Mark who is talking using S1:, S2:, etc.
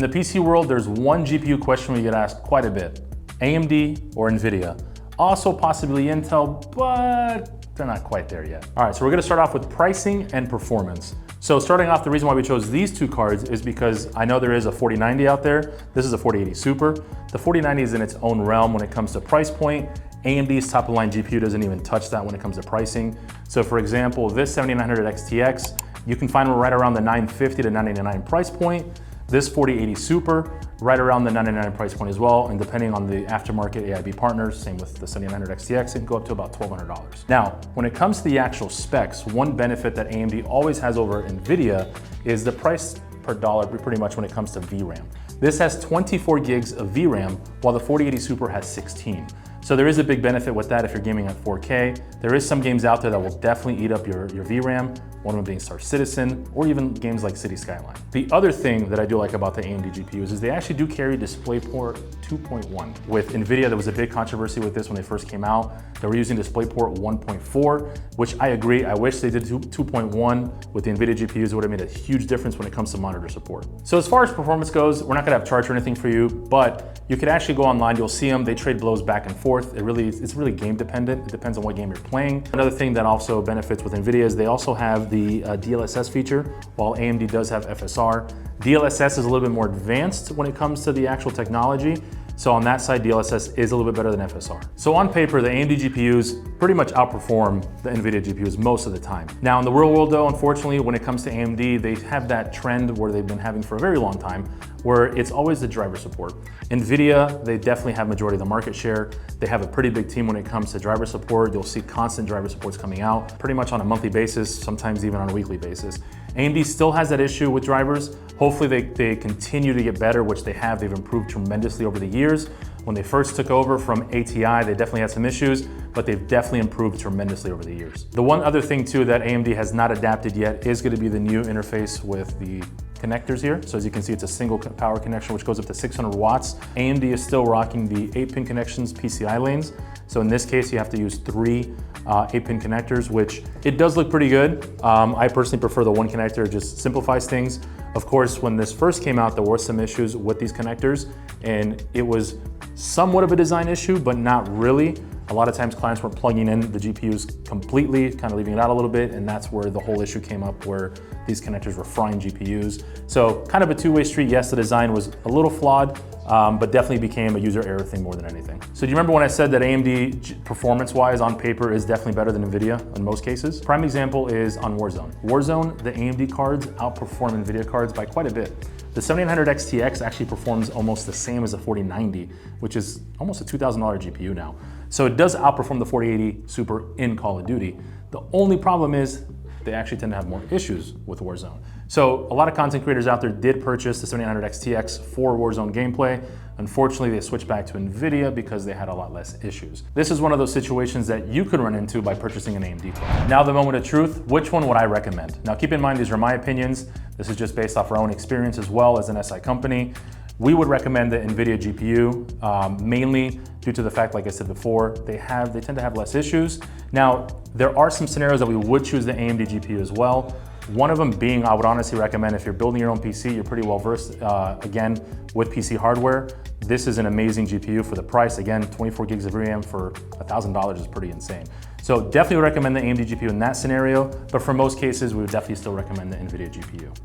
S1: In the PC world, there's one GPU question we get asked quite a bit: AMD or NVIDIA? Also possibly Intel, but they're not quite there yet. All right, so we're gonna start off with pricing and performance. So starting off, the reason why we chose these two cards is because I know there is a 4090 out there. This is a 4080 Super. The 4090 is in its own realm when it comes to price point. AMD's top of line GPU doesn't even touch that when it comes to pricing. So for example, this 7900 XTX, you can find right around the $950 to $999 price point. This 4080 Super, right around the $999 price point as well, and depending on the aftermarket AIB partners, same with the 7900 XTX, it can go up to about $1,200. Now, when it comes to the actual specs, one benefit that AMD always has over NVIDIA is the price per dollar pretty much when it comes to VRAM. This has 24 gigs of VRAM, while the 4080 Super has 16. So there is a big benefit with that if you're gaming at 4K. There is some games out there that will definitely eat up your VRAM, one of them being Star Citizen, or even games like City Skyline. The other thing that I do like about the AMD GPUs is they actually do carry DisplayPort 2.1. With NVIDIA, there was a big controversy with this when they first came out. They were using DisplayPort 1.4, which I agree, I wish they did 2.1 with the NVIDIA GPUs. It would have made a huge difference when it comes to monitor support. So as far as performance goes, we're not gonna have charts or anything for you, but you could actually go online, you'll see them, they trade blows back and forth. It's really game dependent. It depends on what game you're playing. Another thing that also benefits with NVIDIA is they also have the DLSS feature, while AMD does have FSR. DLSS is a little bit more advanced when it comes to the actual technology. So on that side, DLSS is a little bit better than FSR. So on paper, the AMD GPUs pretty much outperform the NVIDIA GPUs most of the time. Now in the real world though, unfortunately, when it comes to AMD, they have that trend where they've been having for a very long time, where it's always the driver support. NVIDIA, they definitely have majority of the market share. They have a pretty big team when it comes to driver support. You'll see constant driver supports coming out pretty much on a monthly basis, sometimes even on a weekly basis. AMD still has that issue with drivers. Hopefully they continue to get better, which they have. They've improved tremendously over the years. When they first took over from ATI, they definitely had some issues, but they've definitely improved tremendously over the years. The one other thing too that AMD has not adapted yet is going to be the new interface with the connectors here. So as you can see, it's a single power connection, which goes up to 600 watts. AMD is still rocking the 8-pin connections PCI lanes. So in this case, you have to use 3 8-pin connectors, which it does look pretty good. I personally prefer the one connector, it just simplifies things. Of course, when this first came out, there were some issues with these connectors, and it was somewhat of a design issue, but not really. A lot of times clients were plugging in the GPUs completely, kind of leaving it out a little bit, and that's where the whole issue came up, where these connectors were frying GPUs. So kind of a two-way street. Yes, the design was a little flawed, but definitely became a user error thing more than anything. So do you remember when I said that AMD performance-wise on paper is definitely better than NVIDIA in most cases? Prime example is on Warzone. Warzone, the AMD cards outperform NVIDIA cards by quite a bit. The 7900 XTX actually performs almost the same as the 4090, which is almost a $2,000 GPU now. So it does outperform the 4080 Super in Call of Duty. The only problem is they actually tend to have more issues with Warzone. So a lot of content creators out there did purchase the 7900 XTX for Warzone gameplay. Unfortunately, they switched back to NVIDIA because they had a lot less issues. This is one of those situations that you could run into by purchasing an AMD card. Now the moment of truth, which one would I recommend? Now keep in mind, these are my opinions. This is just based off our own experience as well as an SI company. We would recommend the NVIDIA GPU, mainly due to the fact, like I said before, they tend to have less issues. Now, there are some scenarios that we would choose the AMD GPU as well. One of them being, I would honestly recommend if you're building your own PC, you're pretty well versed, again, with PC hardware. This is an amazing GPU for the price. Again, 24 gigs of RAM for $1,000 is pretty insane. So definitely recommend the AMD GPU in that scenario, but for most cases, we would definitely still recommend the NVIDIA GPU.